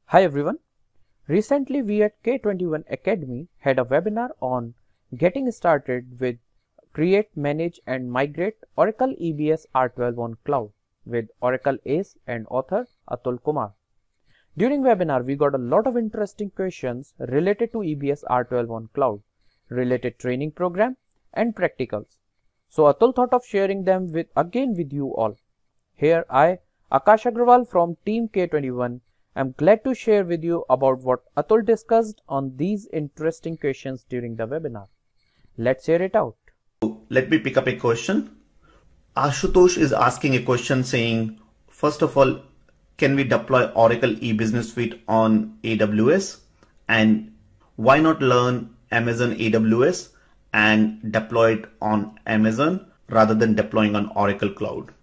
Hi everyone. Recently we at K21 Academy had a webinar on getting started with Create, Manage and Migrate Oracle EBS R12 on Cloud with Oracle Ace and author Atul Kumar. During webinar we got a lot of interesting questions related to EBS R12 on Cloud, related training program and practicals. So Atul thought of sharing them with you all. Here I, Akash Agrawal from Team K21, I'm glad to share with you about what Atul discussed on these interesting questions during the webinar. Let's hear it out. Let me pick up a question. Ashutosh is asking a question saying, first of all, can we deploy Oracle E-Business Suite on AWS? And why not learn Amazon AWS and deploy it on Amazon rather than deploying on Oracle Cloud?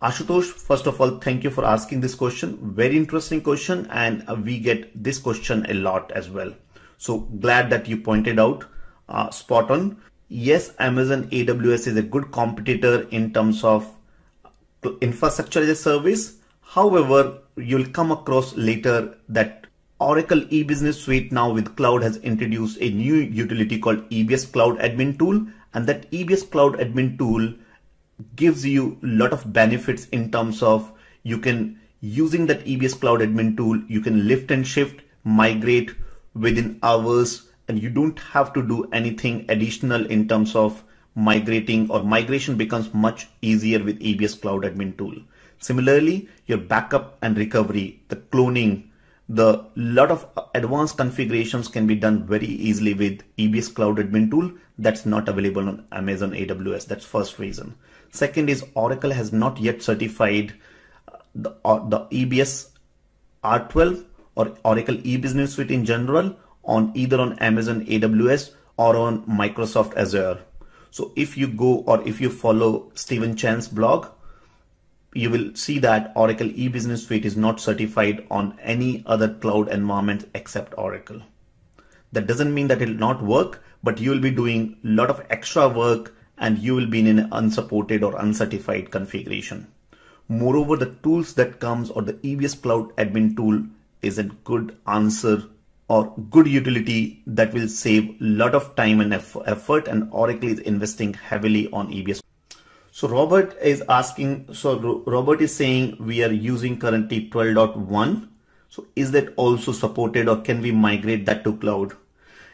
Ashutosh, first of all, thank you for asking this question. Very interesting question, and we get this question a lot as well. So glad that you pointed out, spot on. Yes, Amazon AWS is a good competitor in terms of infrastructure as a service. However, you'll come across later that Oracle E-Business Suite now with cloud has introduced a new utility called EBS Cloud Admin Tool, and that EBS Cloud Admin Tool gives you a lot of benefits in terms of using that EBS Cloud Admin Tool, you can lift and shift, migrate within hours, and you don't have to do anything additional in terms of migrating, or migration becomes much easier with EBS Cloud Admin Tool. Similarly, your backup and recovery, the cloning, the lot of advanced configurations can be done very easily with EBS Cloud Admin Tool. That's not available on Amazon AWS. That's first reason. Second is Oracle has not yet certified the EBS R12 or Oracle E-Business Suite in general on either on Amazon AWS or on Microsoft Azure. So if you go or if you follow Stephen Chan's blog, you will see that Oracle E-Business Suite is not certified on any other cloud environment except Oracle. That doesn't mean that it will not work, but you will be doing a lot of extra work and you will be in an unsupported or uncertified configuration. Moreover, the tools that comes or the EBS Cloud Admin Tool is a good answer or good utility that will save a lot of time and effort, and Oracle is investing heavily on EBS. So Robert is asking, Robert is saying we are using currently 12.1. So is that also supported or can we migrate that to cloud?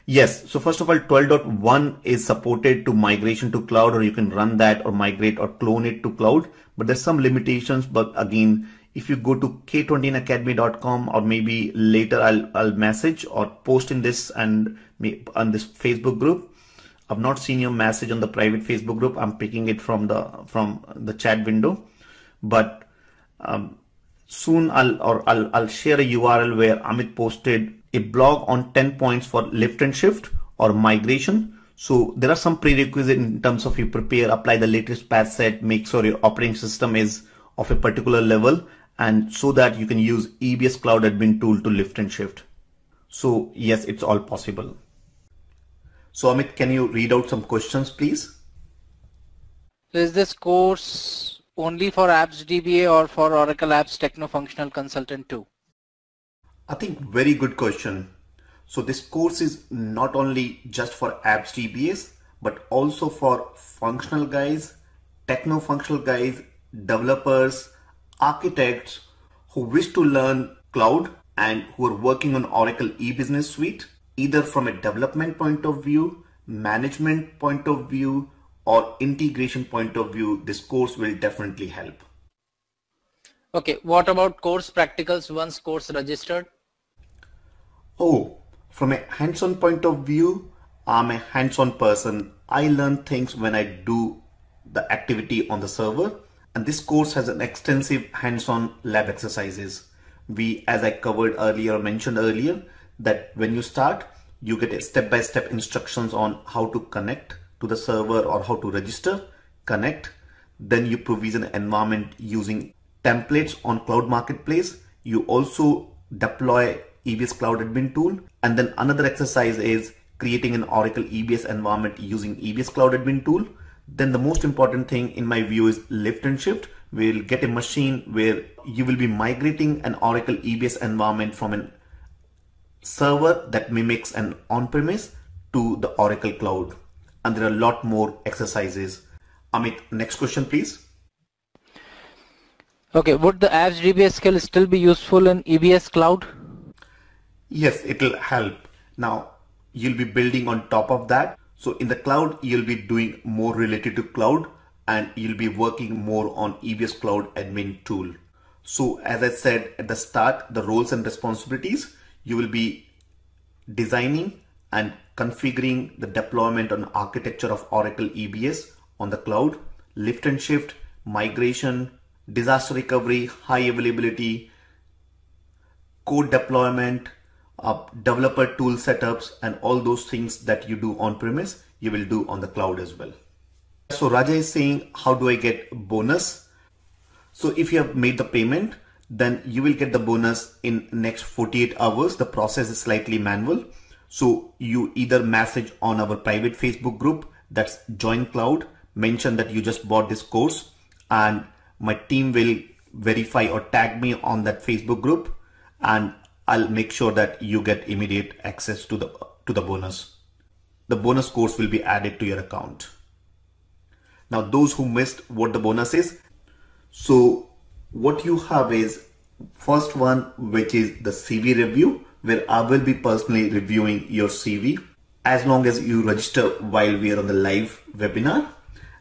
Yes. So first of all, 12.1 is supported to migration to cloud, or you can run that or migrate or clone it to cloud, but there's some limitations. But again, if you go to k21academy.com or maybe later I'll message or post in this and on this Facebook group. I've not seen your message on the private Facebook group. I'm picking it from the chat window, but soon I'll share a URL where Amit posted a blog on 10 points for lift and shift or migration. So there are some prerequisites in terms of you prepare, apply the latest patch set, make sure your operating system is of a particular level, and so that you can use EBS Cloud Admin Tool to lift and shift. So yes, it's all possible. So Amit, can you read out some questions, please? So is this course only for Apps DBA or for Oracle Apps Techno-Functional Consultant too? I think very good question. So this course is not only just for Apps DBAs, but also for functional guys, techno-functional guys, developers, architects who wish to learn cloud and who are working on Oracle E-Business Suite, either from a development point of view, management point of view, or integration point of view. This course will definitely help. Okay, what about course practicals once course registered? Oh, from a hands-on point of view, I'm a hands-on person. I learn things when I do the activity on the server, and this course has an extensive hands-on lab exercises. As I covered earlier or mentioned earlier, that when you start, you get a step-by-step instructions on how to connect to the server or how to register, connect. Then you provision an environment using templates on Cloud Marketplace. You also deploy EBS Cloud Admin Tool. And then another exercise is creating an Oracle EBS environment using EBS Cloud Admin Tool. Then the most important thing in my view is lift and shift. We'll get a machine where you will be migrating an Oracle EBS environment from an server that mimics an on-premise to the Oracle Cloud. And there are a lot more exercises. Amit, next question, please. Okay, would the apps DBA skill still be useful in EBS Cloud? Yes, it will help. Now, you'll be building on top of that. So in the cloud, you'll be doing more related to cloud, and you'll be working more on EBS Cloud admin tool. So as I said at the start, the roles and responsibilities, you will be designing and configuring the deployment and architecture of Oracle EBS on the cloud, lift and shift, migration, disaster recovery, high availability, code deployment, developer tool setups, and all those things that you do on premise, you will do on the cloud as well. So Raja is saying, how do I get bonus? So if you have made the payment, then you will get the bonus in next 48 hours. The process is slightly manual. So you either message on our private Facebook group, that's Join Cloud, mention that you just bought this course, and my team will verify or tag me on that Facebook group, and I'll make sure that you get immediate access to the bonus. The bonus course will be added to your account. Now, those who missed what the bonus is, so what you have is first one, which is the CV review, where I will be personally reviewing your CV as long as you register while we are on the live webinar.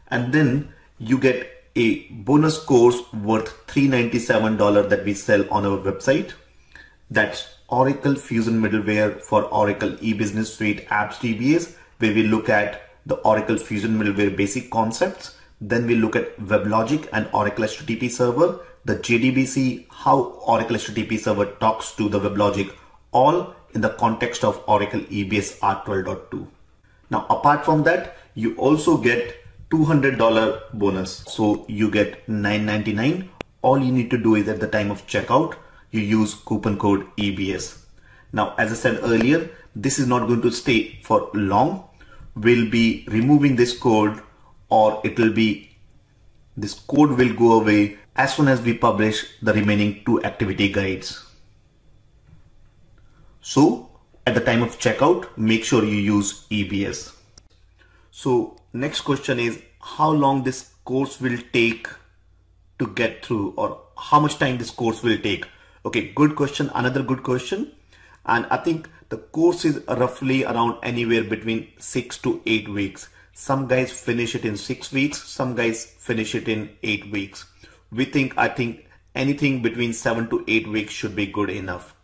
And then you get a bonus course worth $397 that we sell on our website. That's Oracle Fusion Middleware for Oracle eBusiness Suite Apps DBAs, where we look at the Oracle Fusion Middleware basic concepts. Then we look at WebLogic and Oracle HTTP Server, the JDBC, how Oracle HTTP Server talks to the WebLogic, all in the context of Oracle EBS R12.2. Now, apart from that, you also get $200 bonus. So you get $999. All you need to do is at the time of checkout, you use coupon code EBS. Now, as I said earlier, this is not going to stay for long. We'll be removing this code, or this code will go away as soon as we publish the remaining 2 activity guides. So at the time of checkout, make sure you use EBS. So next question is, how long this course will take to get through, or how much time this course will take? Okay, good question. Another good question. And I think the course is roughly around anywhere between 6 to 8 weeks. Some guys finish it in 6 weeks. Some guys finish it in 8 weeks. I think anything between 7 to 8 weeks should be good enough.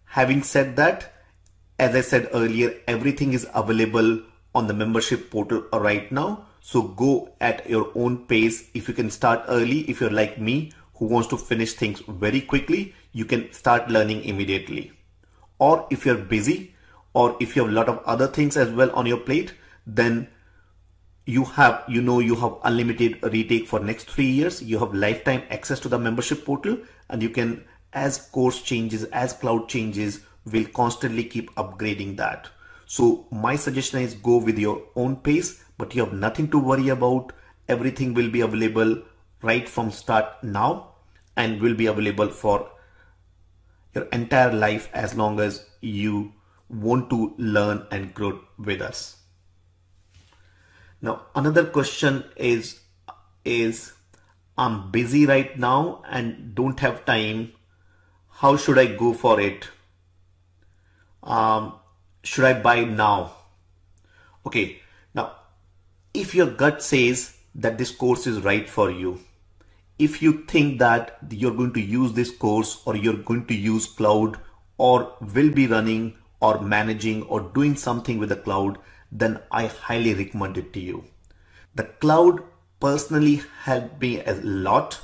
Having said that, as I said earlier, everything is available on the membership portal right now. So go at your own pace. If you can start early, if you're like me, who wants to finish things very quickly, you can start learning immediately. Or if you're busy, or if you have a lot of other things as well on your plate, then you have unlimited retake for next 3 years. You have lifetime access to the membership portal, and you can, as course changes, as cloud changes, will constantly keep upgrading that. So my suggestion is go with your own pace, but you have nothing to worry about. Everything will be available right from start now, and will be available for your entire life as long as you want to learn and grow with us. Now, another question is I'm busy right now and don't have time. How should I go for it? Should I buy now? Okay, now if your gut says that this course is right for you, if you think that you're going to use this course, or you're going to use cloud, or will be running or managing or doing something with the cloud, then I highly recommend it to you. The cloud personally helped me a lot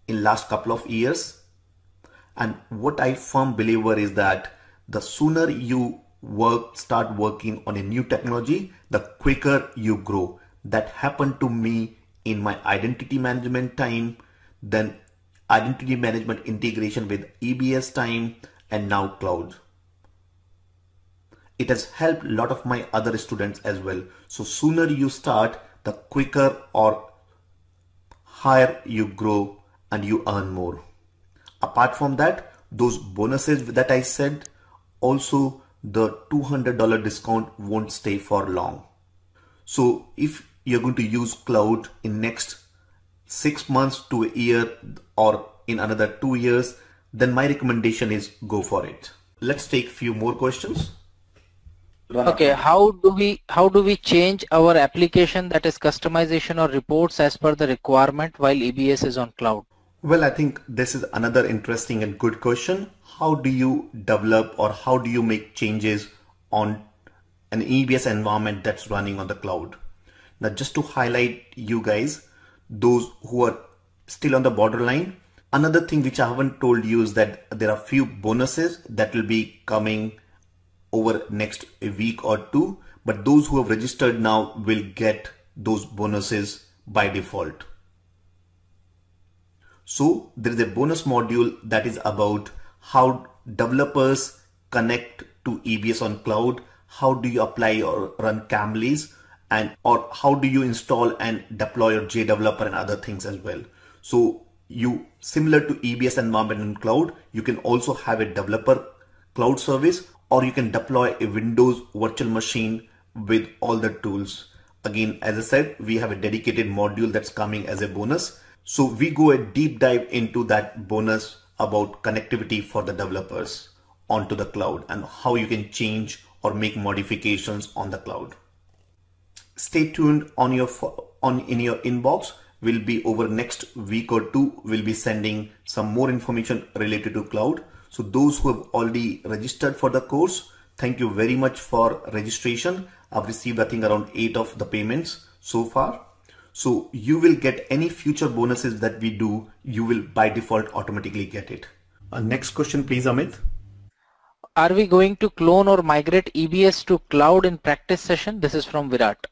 in last couple of years. And what I firm believer is that the sooner you start working on a new technology, the quicker you grow. That happened to me in my identity management time, then identity management integration with EBS time, and now cloud. It has helped a lot of my other students as well. So sooner you start, the quicker or higher you grow and you earn more. Apart from that, those bonuses that I said, also the $200 discount won't stay for long. So if you're going to use cloud in next 6 months to a year or in another 2 years, then my recommendation is go for it. Let's take few more questions. Okay, how do we change our application, that is customization or reports, as per the requirement while EBS is on cloud? Well, I think this is another interesting and good question. How do you develop or how do you make changes on an EBS environment that's running on the cloud? Now, just to highlight you guys, those who are still on the borderline, another thing which I haven't told you is that there are few bonuses that will be coming over next a week or two, but those who have registered now will get those bonuses by default. So there is a bonus module that is about how developers connect to EBS on cloud, how do you apply or run Camlys, and or how do you install and deploy your JDeveloper and other things as well. So you, similar to EBS environment in cloud, you can also have a developer cloud service, or you can deploy a Windows virtual machine with all the tools. Again, as I said, we have a dedicated module that's coming as a bonus. So we go a deep dive into that bonus about connectivity for the developers onto the cloud and how you can change or make modifications on the cloud. Stay tuned in your inbox. Will be over next week or two. We'll be sending some more information related to cloud. So those who have already registered for the course, thank you very much for registration. I've received, I think, around 8 of the payments so far. So you will get any future bonuses that we do, you will by default automatically get it. Next question, please, Amit. Are we going to clone or migrate EBS to cloud in practice session? This is from Virat.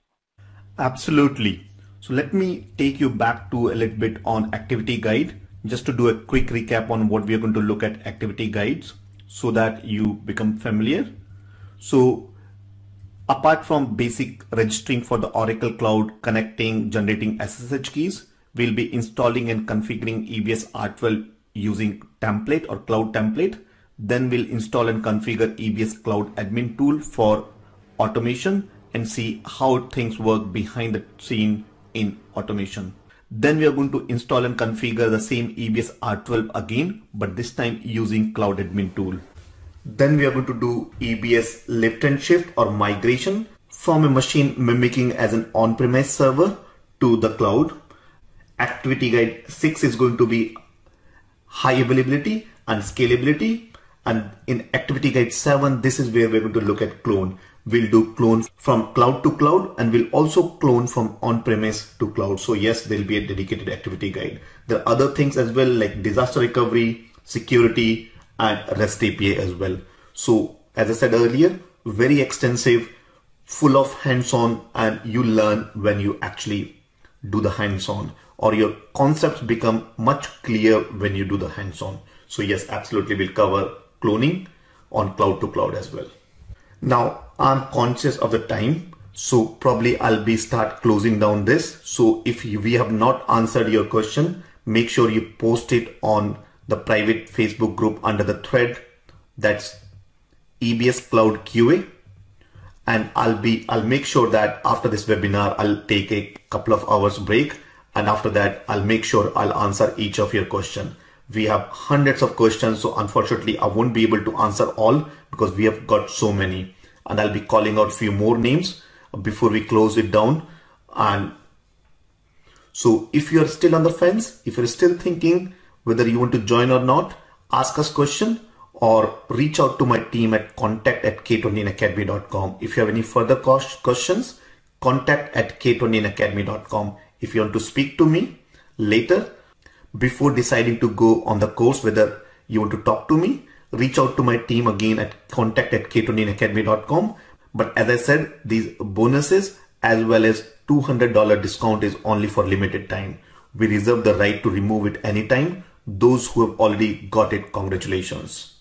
Absolutely. So let me take you back to a little bit on activity guide, just to do a quick recap on what we are going to look at activity guides so that you become familiar. So apart from basic registering for the Oracle Cloud, connecting, generating SSH keys, we'll be installing and configuring EBS R12 using template or cloud template. Then we'll install and configure EBS Cloud admin tool for automation and see how things work behind the scene in automation. Then we are going to install and configure the same EBS R12 again, but this time using cloud admin tool. Then we are going to do EBS lift and shift or migration from a machine mimicking as an on-premise server to the cloud. Activity guide 6 is going to be high availability and scalability. And in activity guide 7, this is where we're going to look at clone. We'll do clones from cloud to cloud, and we'll also clone from on-premise to cloud. So yes, there'll be a dedicated activity guide. There are other things as well, like disaster recovery, security, and REST API as well. So as I said earlier, very extensive, full of hands-on, and you learn when you actually do the hands-on, or your concepts become much clearer when you do the hands-on. So yes, absolutely, we'll cover cloning on cloud to cloud as well. Now I'm conscious of the time, so probably I'll start closing down this. So if we have not answered your question, make sure you post it on the private Facebook group under the thread that's EBS Cloud QA, and I'll make sure that after this webinar I'll take a couple of hours break, and after that I'll make sure I'll answer each of your question. We have hundreds of questions, so unfortunately I won't be able to answer all because we have got so many, and I'll be calling out a few more names before we close it down. And so if you're still on the fence, if you're still thinking whether you want to join or not, ask us question or reach out to my team at contact@k20academy.com. If you have any further questions, contact@k20academy.com. If you want to speak to me later, before deciding to go on the course, whether you want to talk to me, reach out to my team again at contact@k20academy.com. But as I said, these bonuses as well as $200 discount is only for limited time. We reserve the right to remove it anytime. Those who have already got it, congratulations.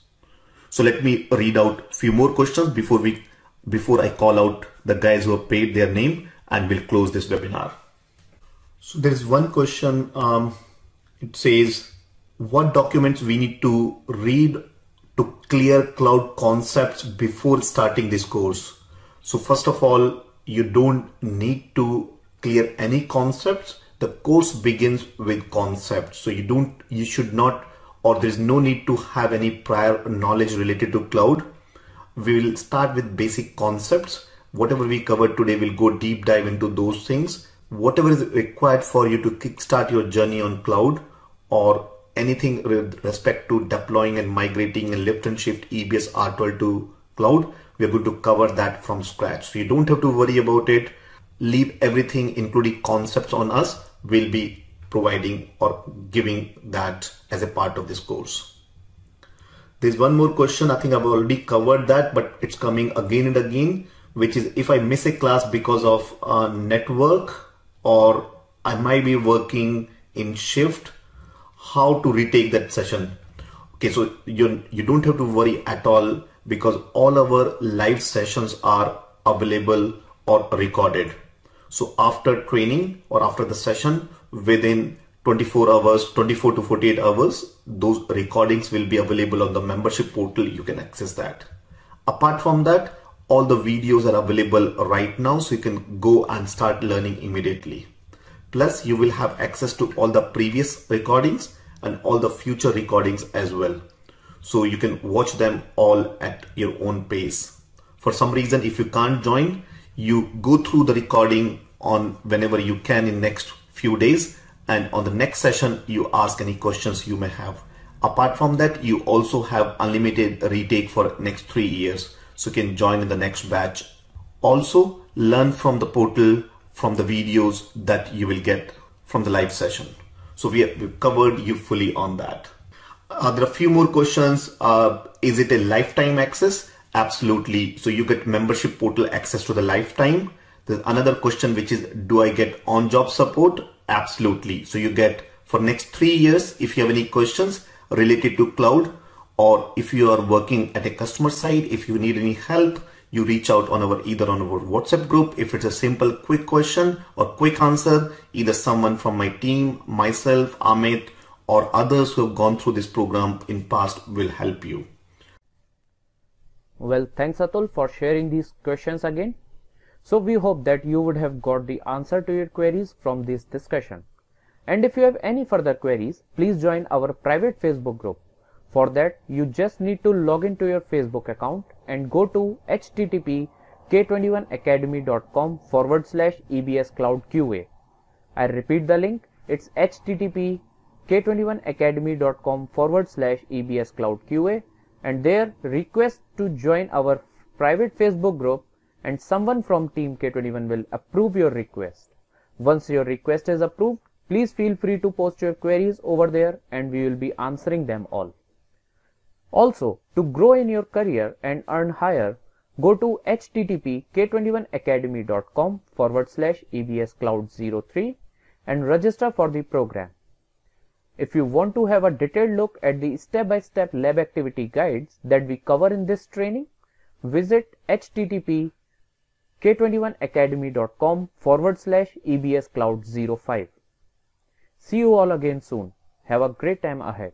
So let me read out a few more questions before I call out the guys who have paid their name, and we'll close this webinar. So there is one question. It says what documents we need to read to clear cloud concepts before starting this course. So first of all, you don't need to clear any concepts. The course begins with concepts. So you should not, or there's no need to have any prior knowledge related to cloud. We will start with basic concepts. Whatever we covered today, we'll go deep dive into those things. Whatever is required for you to kickstart your journey on cloud, or anything with respect to deploying and migrating and lift and shift EBS R12 to cloud, we are going to cover that from scratch. So you don't have to worry about it. Leave everything, including concepts, on us. We'll be providing or giving that as a part of this course. There's one more question. I think I've already covered that, but it's coming again and again, which is if I miss a class because of network, or I might be working in shift, how to retake that session. Okay, so you don't have to worry at all, because all our live sessions are available or recorded. So after training or after the session, within 24 hours, 24 to 48 hours, those recordings will be available on the membership portal. You can access that. Apart from that, all the videos are available right now, so you can go and start learning immediately. Plus, you will have access to all the previous recordings and all the future recordings as well. So you can watch them all at your own pace. For some reason, if you can't join, you go through the recording on whenever you can in next few days, and on the next session, you ask any questions you may have. Apart from that, you also have unlimited retake for next 3 years. So you can join in the next batch. Also, learn from the portal, from the videos that you will get from the live session. So we've covered you fully on that. There are a few more questions. Is it a lifetime access? Absolutely. So you get membership portal access to the lifetime. There's another question, which is, do I get on-job support? Absolutely. So you get for next 3 years, if you have any questions related to cloud, or if you are working at a customer side, if you need any help, you reach out on either on our WhatsApp group. If it's a simple, quick question or quick answer, either someone from my team, myself, Amit, or others who have gone through this program in past will help you. Well, thanks Atul for sharing these questions again. So we hope that you would have got the answer to your queries from this discussion. And if you have any further queries, please join our private Facebook group. For that, you just need to log into your Facebook account and go to http:/k21academy.com/EBS Cloud QA. I repeat the link, it's http:/k21academy.com/EBS Cloud QA, and there request to join our private Facebook group, and someone from Team K21 will approve your request. Once your request is approved, please feel free to post your queries over there and we will be answering them all. Also, to grow in your career and earn higher, go to http:/k21academy.com/EBS Cloud 03 and register for the program. If you want to have a detailed look at the step-by-step lab activity guides that we cover in this training, visit http:/k21academy.com/EBS Cloud 05. See you all again soon. Have a great time ahead.